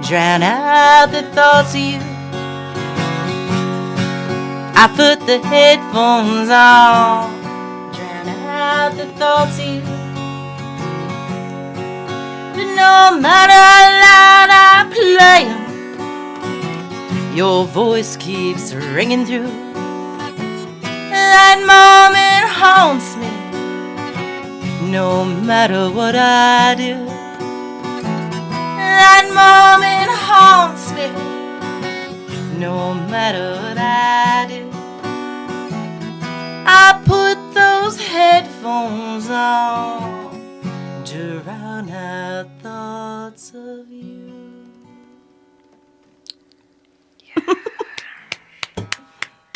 drown out the thoughts of you. I put the headphones on, drown out the thoughts of you. But no matter how loud I play 'em, your voice keeps ringing through. That moment haunts me, no matter what I do. That moment haunts me, no matter what I do. I put those headphones on, drown out thoughts of you. Yeah.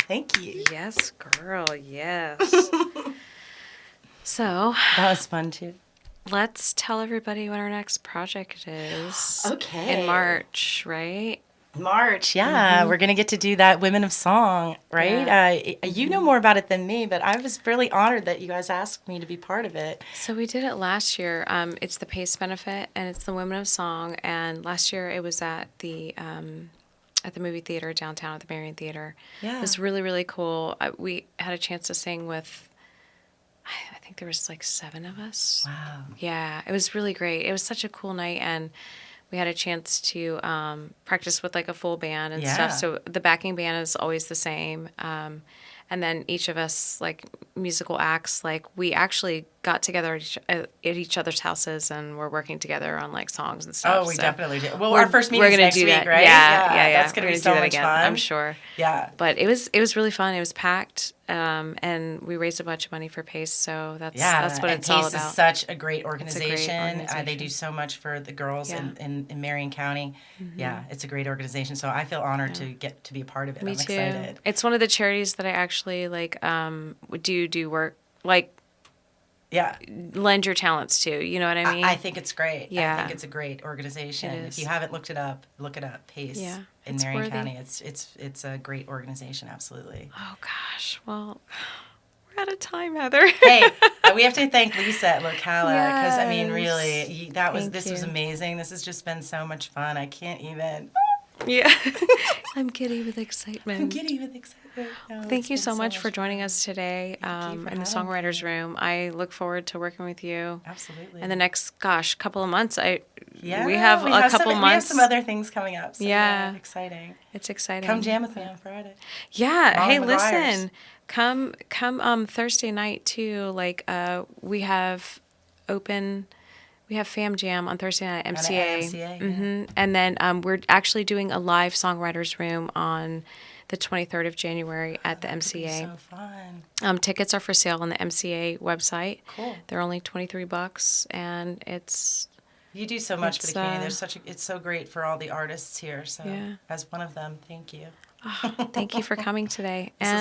Thank you. Yes, girl, yes. So That was fun too. let's tell everybody what our next project is. Okay. In March, right? March, yeah. We're going to get to do that Women of Song, right? Yeah. You know more about it than me, but I was really honored that you guys asked me to be part of it. So we did it last year. It's the PACE benefit, and it's the Women of Song. And last year it was at the movie theater downtown at the Marion Theater. Yeah. It was really, really cool. We had a chance to sing with, I think there was like 7 of us. Wow. Yeah, it was really great. It was such a cool night, and we had a chance to practice with like a full band and Yeah. stuff. So the backing band is always the same. And then each of us, like musical acts, like we actually got together at each other's houses and we're working together on like songs and stuff. Oh, we So definitely do. Well, we're- our first we're meeting gonna next do week, that. right? Yeah. That's going We're to be gonna so do that much again, fun. I'm sure. Yeah. But it was really fun. It was packed, and we raised a bunch of money for PACE. So that's what and it's all PACE about. is such a great It's a great organization. They organization. do so much for the girls Yeah. in Marion County. Yeah, it's a great organization. So I feel honored to get to be a part of it. Me I'm too. excited. It's one of the charities that I actually like do work, like Yeah. lend your talents to. You know what I mean? I think it's great. I Yeah. think it's a great organization. It If is. you haven't looked it up, look it up. PACE Yeah, in it's Marion worthy. County. It's a great organization. Absolutely. Oh gosh. Well, we're out of time, Heather. Hey, we have to thank Lisa at Locala because I mean, Yes. really, this was you. amazing. This has just been so much fun. I can't even. Yeah. I'm giddy with excitement. I'm giddy with excitement. No, Thank it's you been so much for fun. joining us today you for in the having Songwriters Room. I look forward to working with you Absolutely. in the next, couple of months. Yeah, we have a couple some, months. We have some other things coming up. So Yeah. exciting. It's exciting. Come jam with me on Friday. Yeah. Molly Hey, McGuire's. listen. Come Thursday night too. Like we have Fam Jam on Thursday night at MCA. MCA, And then we're actually doing a live Songwriters Room on the 23rd of January at the It'd be MCA. so fun. Tickets are for sale on the MCA website. Cool. They're only $23, and it's You do so much for the community. It's, It's so great for all the artists here. So Yeah. as one of them, thank you. thank you for coming today. This is And